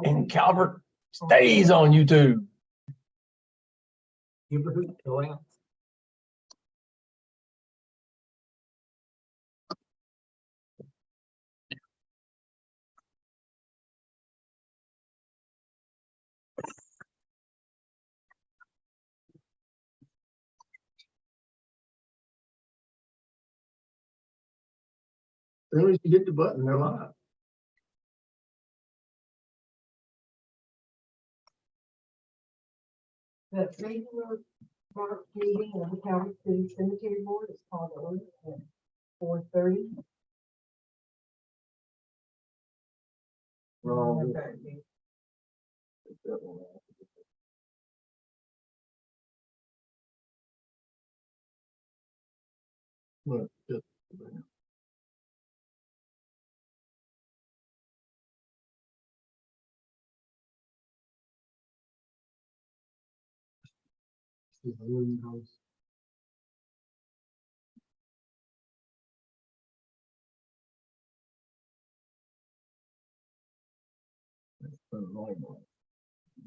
And Calvert stays on YouTube. As soon as you hit the button, they're live. The regular March meeting of the Calvert City Cemetery Board is called to order at 4:30. Wrong. Well, just-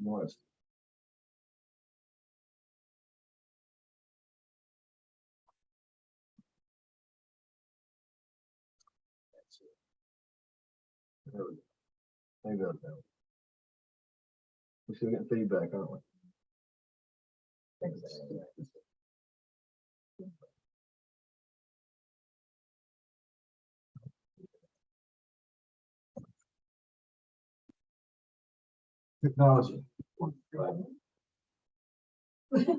Was. Maybe I'll tell. We still get feedback, aren't we? Technology. The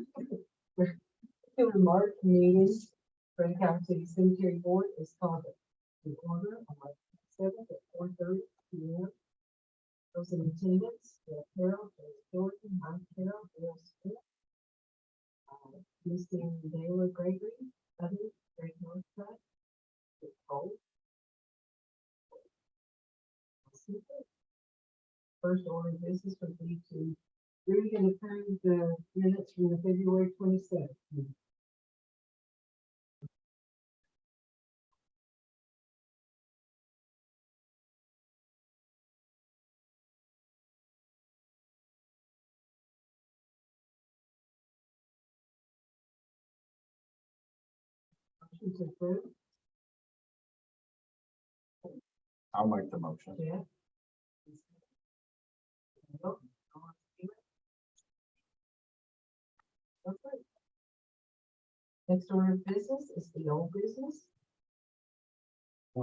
March meeting for the Calvert City Cemetery Board is called to order on March 7th at 4:30 p.m. Those in attendance, Bill Carroll, James Jordan, Mike Carroll, Bill Smith, Lucy Taylor Gregory, others, Greg Northcutt, Dick Cole. First order of business would be to read and approve the minutes from the February 27th. meeting. Motion to approve, I'll make the motion. Jeff. Okay. Next order of business is the old business. You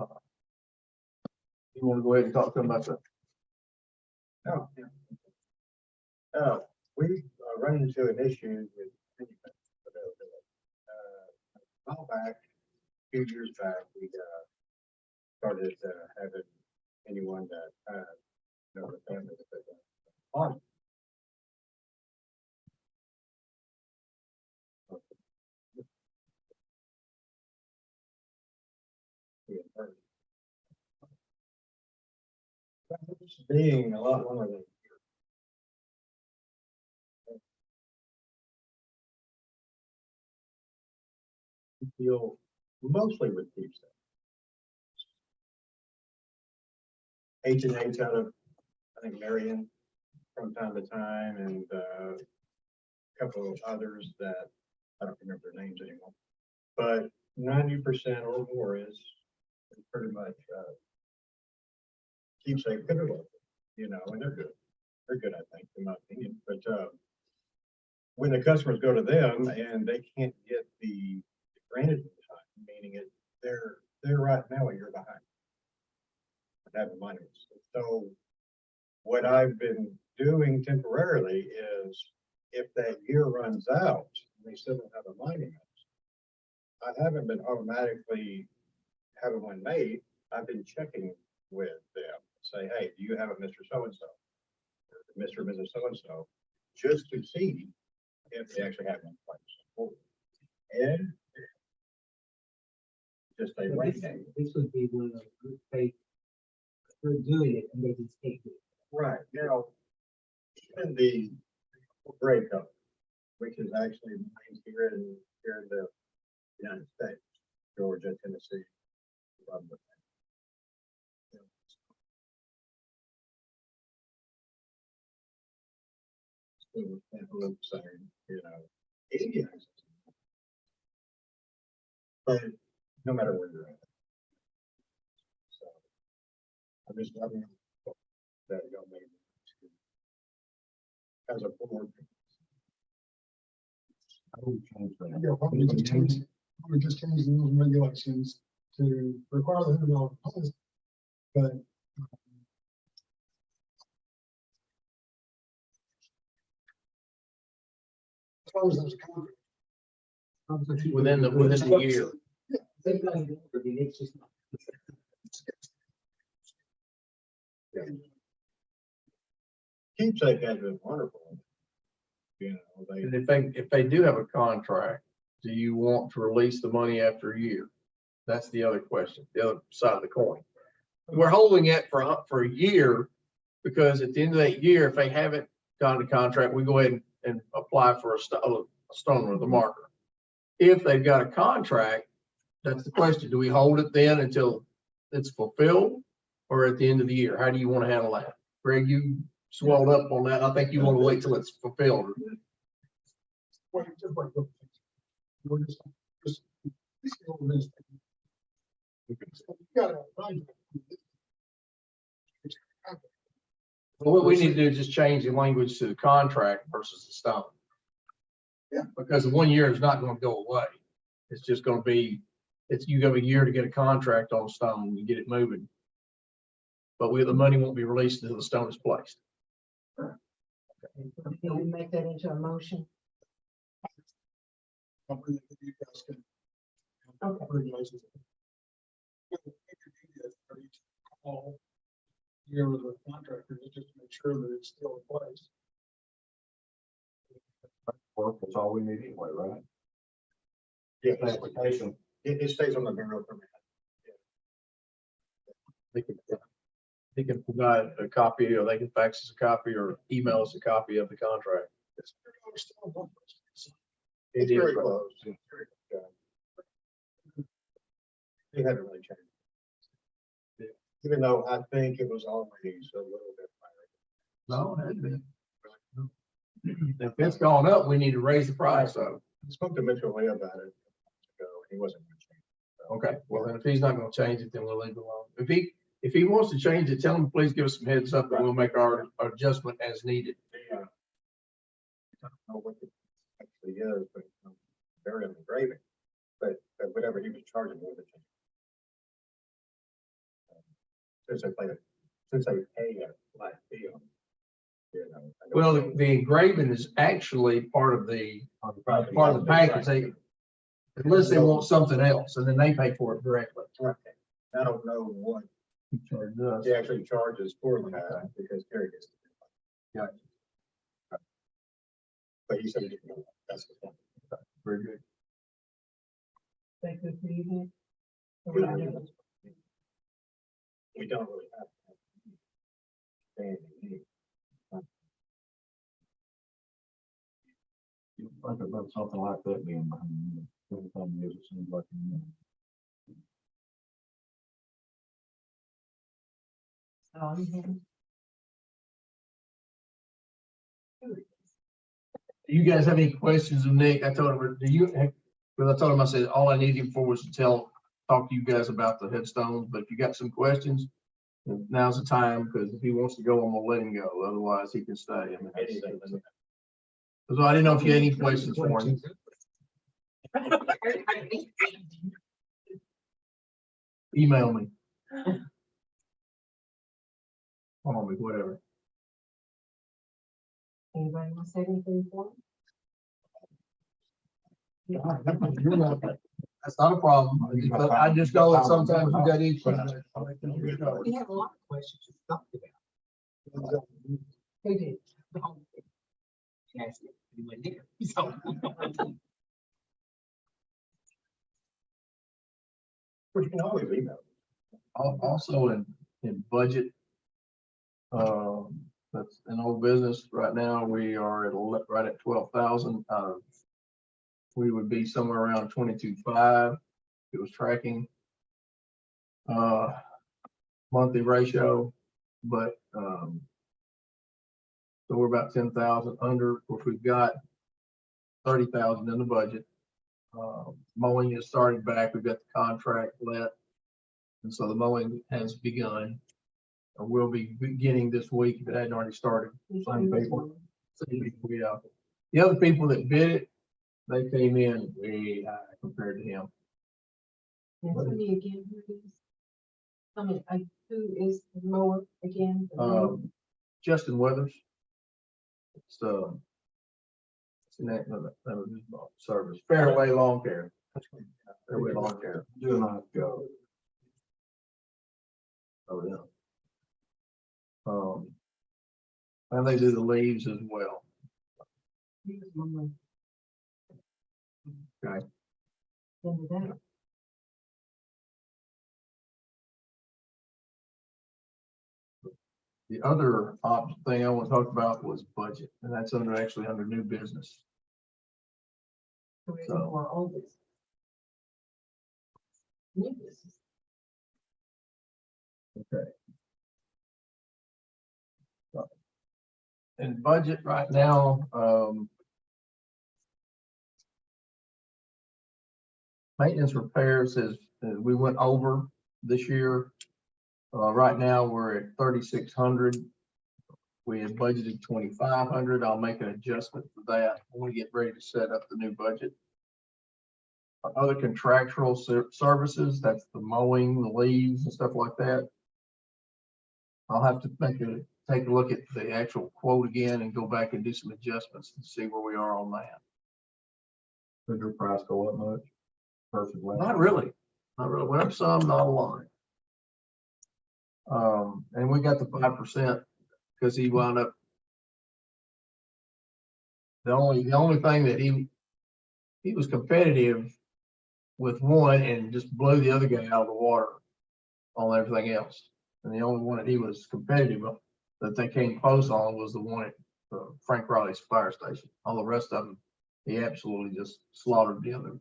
want to go ahead and talk to them about that? Oh, yeah. We run into an issue with availability. A while back, a few years back, we started having anyone that know the family that they on. Being a lot longer than deal mostly with deep stuff. H&H out of, I think, Marion from time to time, and a couple of others that I don't remember their names anymore. But 90% or more is pretty much keepsake good, you know, and they're good. They're good, I think, in my opinion. But when the customers go to them and they can't get the granted in time, meaning they're right now a year behind. Having money. So what I've been doing temporarily is if that year runs out and they still don't have a mining, I haven't been automatically having one made. I've been checking with them, say, hey, do you have a Mr. So-and-so? Or Mr. and Mrs. So-and-so, just to see if they actually have one place. And just a right name. This would be one of the they we're doing it and they just take it. Right, now, even the breakup, which is actually mines here in the United States, Georgia, Tennessee. little, that little saying, you know, easy access. But no matter where you're at. So, I'm just, I mean, that y'all made as a board. I would change that. Yeah, probably just change the rules and regulations to require the $100 deposit. But as long as there's a contract. Within the year. It's just not. Keepsake has been wonderful. You know, they, And if they do have a contract, do you want to release the money after a year? That's the other question, the other side of the coin. We're holding it for a year because at the end of that year, if they haven't gotten a contract, we go ahead and apply for a stone or the marker. If they've got a contract, that's the question. Do we hold it then until it's fulfilled or at the end of the year? How do you want to handle that? Greg, you swelled up on that. I think you want to wait till it's fulfilled. Wait, just wait. We're just this is all this. You gotta find it. Well, what we need to do is just change the language to the contract versus the stone. Yeah. Because the 1 year is not going to go away. It's just going to be, you have a year to get a contract on stone and get it moving. But the money won't be released until the stone is placed. Can we make that into a motion? Something that you guys can. Okay. Regulations. Call here with the contractor just to make sure that it's still in place. Work, that's all we need anyway, right? yeah, Application. it stays on the bureau permit. They can provide a copy, or they can fax us a copy or email us a copy of the contract. It's still in place. It's It is, very right. close. It hasn't really changed. Even though I think it was always a little bit higher. No, it hasn't been. If it's gone up, we need to raise the price. So, I spoke to Mitchell Lee about it ago, and he wasn't going to change. okay, well, then if he's not going to change it, then we'll leave it alone. If he wants to change it, tell him, please give us some heads up and we'll make our adjustment as needed. I don't know what it actually is, but very engraving, but whatever he was charging with it. Since they pay a flat fee on, you know. I don't Well, know. the engraving is actually part of the package. Unless they want something else, and then they pay for it directly. Right. I don't know what he actually charges for that because Terry gets. Yeah. But he said, that's the point. Very good. Thank you for evening. We don't really have. Standing. You think about something like that being behind you. Every time you use it, seems like, you know, Do you guys have any questions of Nick? I told him, because I told him, I said, all I need him for was to talk to you guys about the headstones, but if you got some questions, now's the time, because if he wants to go, I'm gonna let him go. Otherwise, he can stay. I mean, so I didn't know if you had any questions for him. Email me. Call me, whatever. Anybody want to say anything for him? You're not. That's not a problem. I just know that sometimes you got issues. We have a lot of questions to talk about. Who did? The whole thing. Yes, we went there. So, But you can always email. Also in budget, that's an old business. Right now, we are right at 12,000. We would be somewhere around 22.5. It was tracking monthly ratio, but so So we're about 10,000 under, of course, we've got 30,000 in the budget. Mowing has started back, we've got the contract let. And so the mowing has begun, or will be beginning this week if it hadn't already started. Same people. Yeah. The other people that bid it, they came in way high compared to him. And tell me again who it is. Tell me, who is the mower again? Justin Weathers. It's the name of his service, Fairway Lawn Care. Fairway Lawn Care. Do a nice job. Oh, yeah. And they do the leaves as well. He was mowing. Okay. Into that. The other thing I want to talk about was budget, and that's actually under new business. Who is So- more oldest? New business. Okay. And budget right now, maintenance repairs we went over this year. Right now, we're at 3,600. We had budgeted 2,500. I'll make an adjustment for that when we get ready to set up the new budget. Other contractual services, that's the mowing, the leaves and stuff like that. I'll have to take a look at the actual quote again and go back and do some adjustments and see where we are on that. Did your price go up much? Perfect. Not really. Went up some, not a lot. And we got the 5% because he wound up. The only thing that he was competitive with one and just blew the other guy out of the water on everything else. And the only one that he was competitive with that they came close on was the one at Frank Riley's fire station. All the rest of them, he absolutely just slaughtered the other.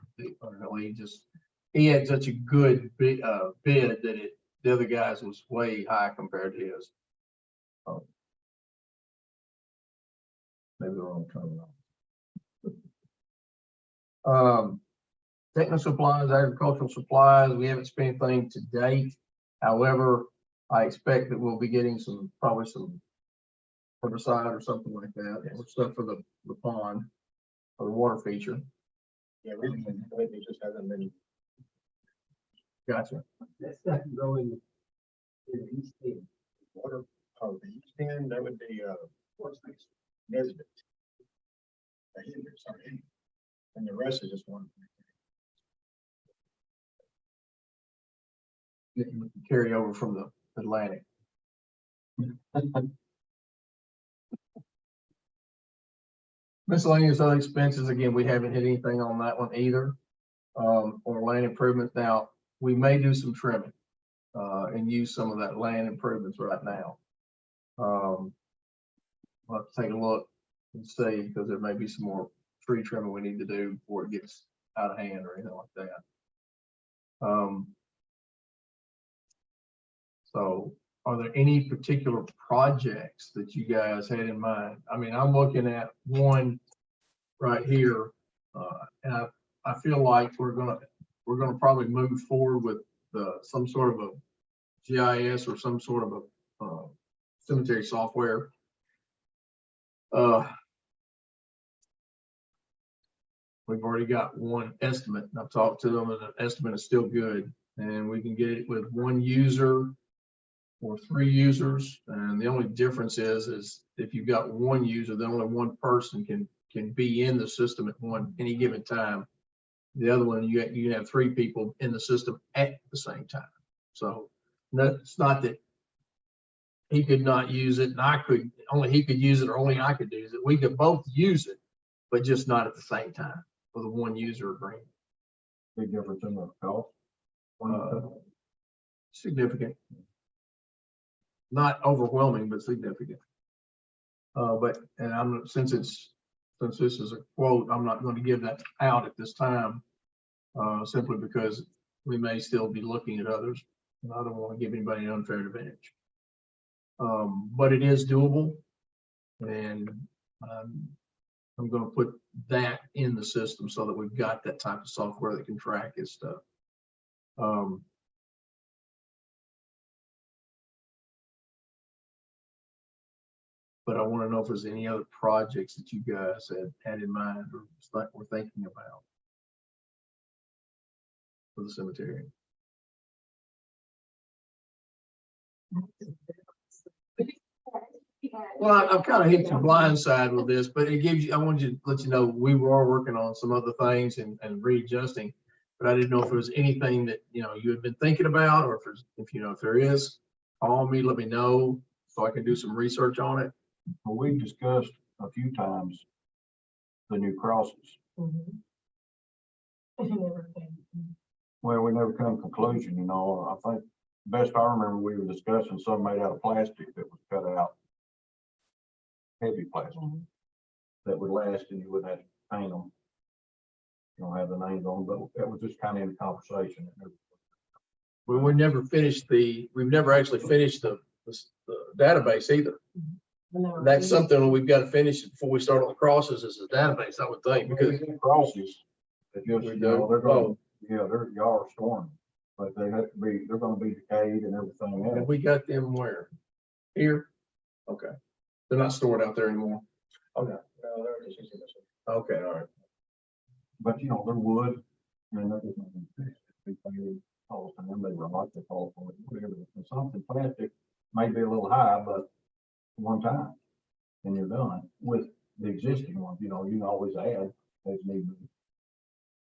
He had such a good bid that the other guys was way high compared to his. Maybe the wrong term. Technical supplies, agricultural supplies, we haven't spent anything to date. However, I expect that we'll be getting probably some herbicide or something like that, or stuff for the pond, or the water feature. Yeah, really, it just hasn't been. Gotcha. That stuff can go in the east end. Water, the east end, that would be, what's next? Nesbit. Sorry. And the rest is just one. Carry over from the Atlantic. Miscellaneous other expenses, again, we haven't hit anything on that one either. Or land improvements. Now, we may do some trimming and use some of that land improvements right now. I'll have to take a look and see, because there may be some more tree trimming we need to do before it gets out of hand or anything like that. So are there any particular projects that you guys had in mind? I mean, I'm looking at one right here, and I feel like we're gonna probably move forward with some sort of a GIS or some sort of a cemetery software. We've already got one estimate, and I've talked to them, and the estimate is still good, and we can get it with one user or 3 users. And the only difference is if you've got one user, then only one person can be in the system at any given time. The other one, you can have 3 people in the system at the same time. So it's not that he could not use it and only he could use it or only I could use it. We could both use it, but just not at the same time with a one user agreement. Big difference in the cost. Significant. Not overwhelming, but significant. Since this is a quote, I'm not going to give that out at this time, simply because we may still be looking at others, and I don't want to give anybody an unfair advantage. But it is doable, And, I'm gonna put that in the system so that we've got that type of software that can track his stuff. But I want to know if there's any other projects that you guys had in mind or were thinking about for the cemetery. Well, I've kind of hit the blind side with this, but it gives you, I wanted to let you know, we were working on some other things and readjusting. But I didn't know if there was anything that, you know, you had been thinking about, or if you know, if there is, call me, let me know so I can do some research on it. Well, we've discussed a few times the new crosses. Mhm. And you never came. Well, we never come to conclusion, you know. I think best I remember, we were discussing some made out of plastic that was cut out. Heavy plastic that would last and you wouldn't have to paint them. You don't have the names on, but that was just kind of in the conversation. Well, we've never actually finished the database either. That's something we've got to finish before we start on the crosses is the database, I would think, because Crosses, they just, we you know, do. they're going, Oh, yeah, y'all are storing them, but they have to be, they're gonna be decayed and everything and else. we got them where? Here? Okay. They're not stored out there anymore. No, they're just using this one. Okay, all right. But you know, they're wood, and they're just not gonna fix it. They cost, and then they rot, they fall for it, whatever. And something plastic may be a little high, but one time, and you're done with the existing ones. You know, you can always add as need be.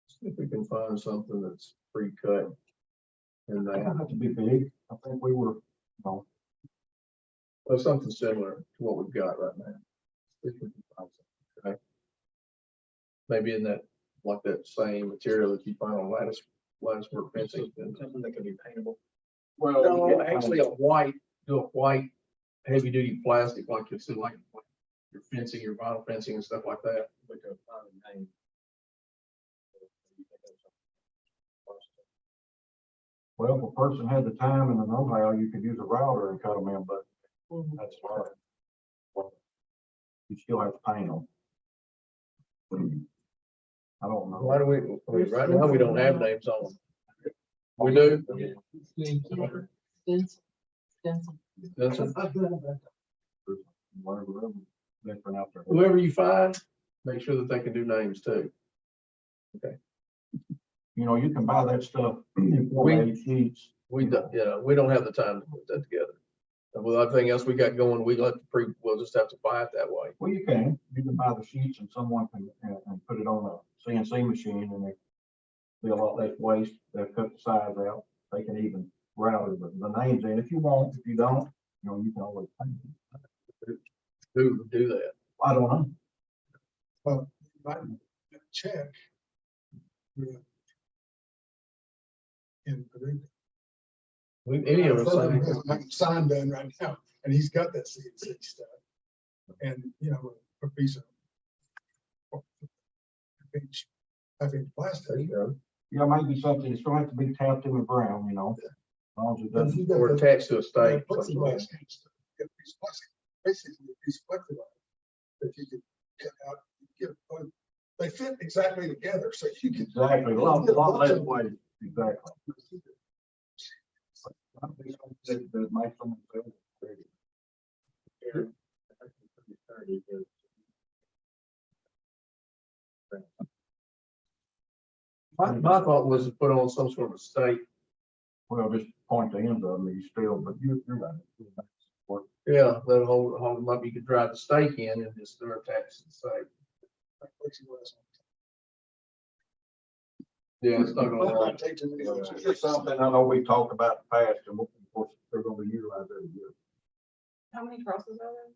See if we can find something that's pre-cut. And They don't have to be big. I think we were, you know, or something similar to what we've got right now. See if we can find something, okay? Maybe in that, like that same material that you find on lattice work fencing. Something that could be paintable. well, No, actually do a white heavy duty plastic, like you see, like your fencing, your vinyl fencing and stuff like that. Like a fine name. well, if a person had the time and the know-how, you could use a router and cut them in, but Mhm. that's hard. Well, you still have to paint them. I don't know. Why do we, I mean, right now, we don't have names on them. We do? Stencil. Stencil. That's Whatever, different out there. whoever you find, make sure that they can do names too. You know, you can buy that stuff in 4A sheets. We don't, we don't have the time to put that together. And with everything else we got going, we'll just have to buy it that way. Well, you can buy the sheets and someone can, and put it on a CNC machine and be a lot less waste. They'll cut the sides out. They can even route the names in if you want. If you don't, you know, you can always paint it. Who would do that? I don't know. Well, might check. with- In Paducah. Any of us. Like a sign done right now, and he's got that CNC stuff. And, you know, a piece of. Half-inch plastic. There you go. Yeah, maybe something, it's gonna have to be tapped in the ground, you know. As long as it And if doesn't, you got Or the- attached to a stake. Plexiglass and stuff, you got a piece of plastic, basically a piece of plexiglass that you could cut out, they fit exactly together, so you can. exactly, a lot less weight, exactly. That makes them feel pretty. My thought was to put on some sort of a stake. Well, just point the ends of them, you still, but you're right. Yeah, that'll hold them up. You could drive the stake in and just they're attached to the stake. Plexiglass. Yeah, it's not gonna Might work. not take too many of those. It's just something I know we talked about in the past, and of course, they're gonna be utilized every year. How many crosses are there?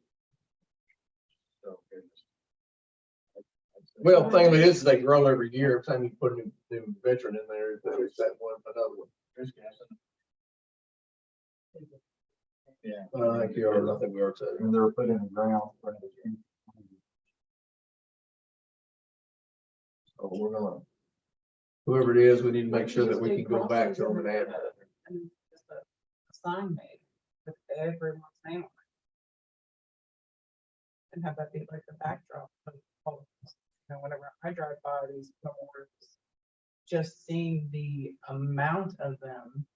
Well, the thing of it is, they grow every year. Every time you put a new veteran in there, there's that one, another one. There's gas in it. Yeah. I think you are, I think we are too. And they're put in the ground. So we're gonna, whoever it is, we need to make sure that we can go back to them and add that. And just a sign made with everyone's name on and have that be like the backdrop of all of this. You know, whenever I drive by these memorials, just seeing the amount of them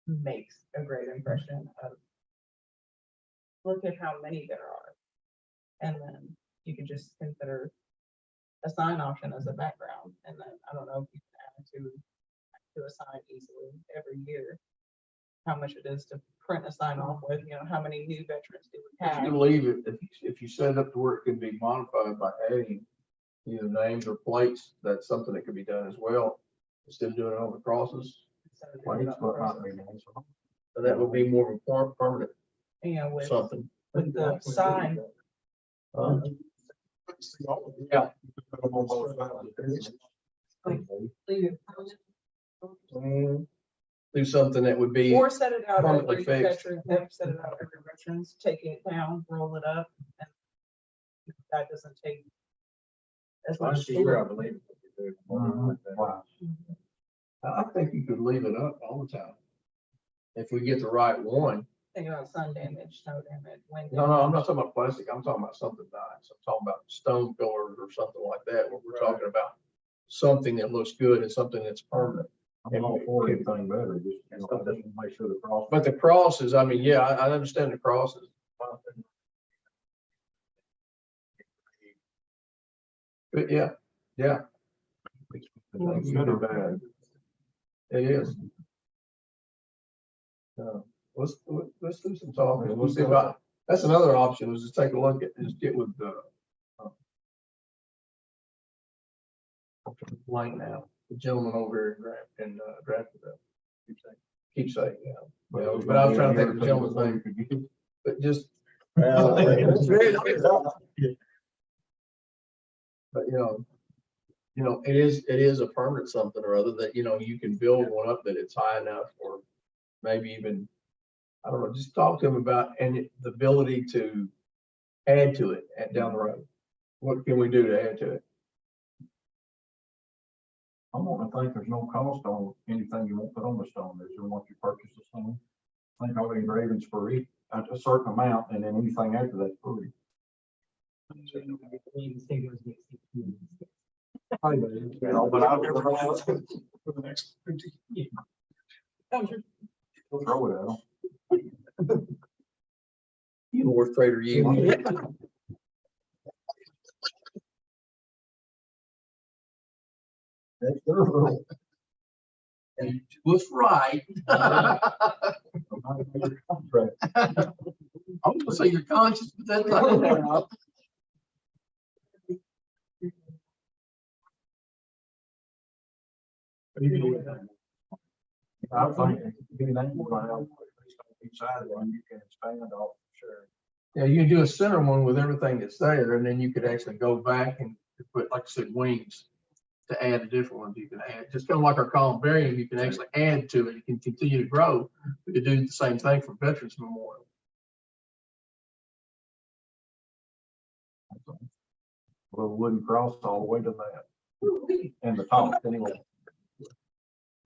makes a great impression of, look at how many there are. And then you can just consider a sign option as a background, and then I don't know if you can add to a sign easily every year, how much it is to print a sign off with, you know, how many new veterans do we If have? you leave it, if you set it up to where it can be modified by adding either names or plates, that's something that could be done as well. Instead of doing it on the crosses, Plates, but not be nice. so that would be more of a permanent You know, with something. the sign, See all of it. Yeah. Put them on both sides. leave it permanent. Do something that would be, or set it out permanently every fixed. veteran, set it out every veterans, take it down, roll it up, and that doesn't take as much. Once a year, I believe. Wow. I think you could leave it up all the time. If we get the right one. Think about sun damage, snow damage, wind. No, I'm not damage. talking about plastic. I'm talking about something nice. I'm talking about stone pillars or something like that, where we're talking about something that looks good and something that's permanent. I'm all for anything better, just, you know, I just make sure the cross. But the crosses, I mean, yeah, I understand the crosses. But yeah, It's good or bad. it is. Let's do some talking. We'll see about, that's another option, is to take a look at, is get with the blank now, the gentleman over here in Grafton. Keepsake, yeah. Well, but I was trying to think of the gentleman's name, but just. But, it is a permanent something or other that, you can build one up that it's high enough, or maybe even, I don't know, just talk to him about, and the ability to add to it down the road. What can we do to add to it? I'm wanting to think there's no cost on anything you won't put on the stone, is there, once you purchase the stone? I think all the engravings free, at a certain amount, and then anything after that's free. You know, but I For the next 50. throw it at them. You North Trader, you. That's their rule. And was right. Contract. I'm gonna say you're conscious, but that's not. I think anything we're gonna have, each side of one, you can expand off, sure. Yeah, you can do a center one with everything that's there, and then you could actually go back and put, like I said, wings to add a different ones. You can add, just kind of like our columbarium, you can actually add to it. You can continue to grow. We could do the same thing for Veterans Memorial. With a wooden cross all the way to that, and the top, anyway.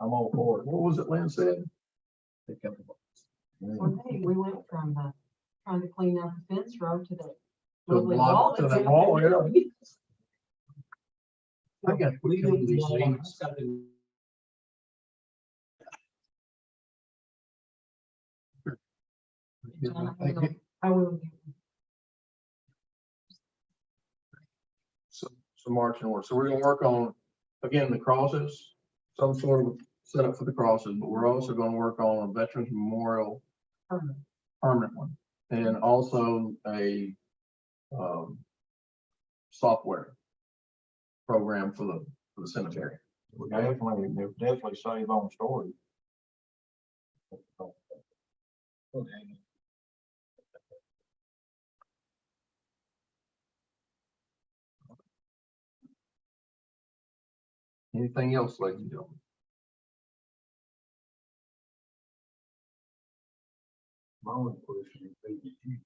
I'm all for it. What was it Lynn said? One day, we went from, trying to clean out the fence row to the. To the lovely block, wall to that's that out wall, there. yeah. I got to put some of these things. I will. Some marching orders. So we're gonna work on, again, the crosses, some sort of setup for the crosses, but we're also gonna work on a Veterans Memorial permanent one, and also a software program for the cemetery. We definitely save on storage. Anything else, ladies and gentlemen? My only question is, did you?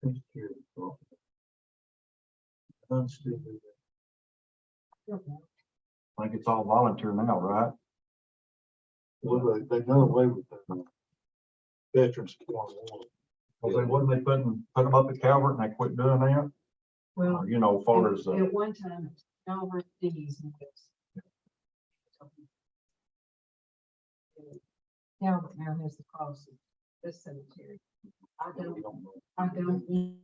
Take care of the problem. Unstable. I think it's all volunteer now, right? Well, they done away with the veterans. Wasn't they putting them up at Calvert and they quit doing that? Well, Or, you know, as far as, at one time, Calvert, D's and West. Calvert now has the cross of this cemetery. I don't know.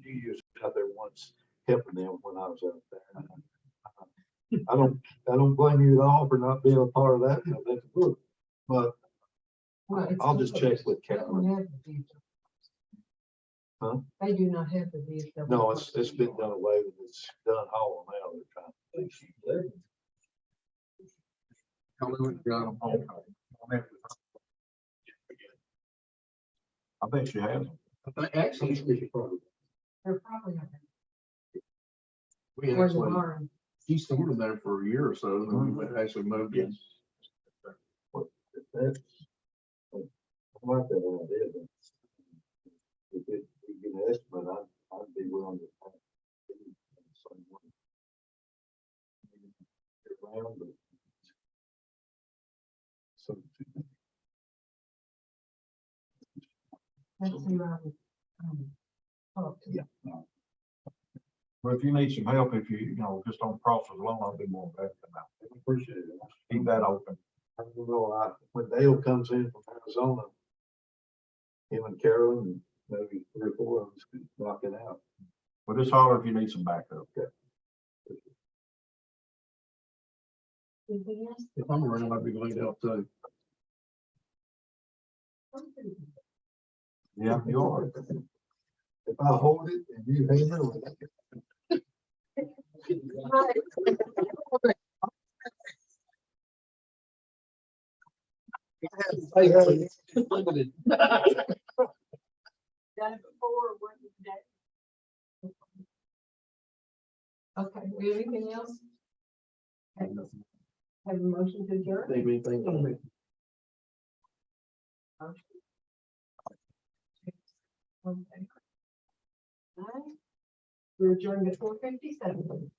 you used out there once helping them when I was out there. I don't blame you at all for not being a part of that, you know, that's good. But Well, it's I'll just check with they don't Calvert. have the VFW. Huh? They do not have the VFW. No, it's been done away with, it's done all now, they're trying. How many we got 'em? I bet she has. Actually, They're probably not. we Or the actually, barn. she stored them there for a year or so, and then we actually moved in. That's, I like that idea, but if it, you get an estimate, I'd be willing to. Around, but. So. That's who I would, talk to. Yeah. No. But if you need some help, if you know, just on process alone, I'll be more than happy to help. Appreciate it. Keep that open. I don't know, when Dale comes in from Arizona, him and Carolyn, maybe 3 or 4 of us could knock it out. Well, just holler if you need some backup. Okay. Anything else? If I'm around, I'd be glad to help too. Yeah, you are. If I hold it and you handle it. Done it before, what you did. Okay, we have anything else? Have a motion to adjourn? Think of anything? Okay. All right. We're adjourned at 4:57.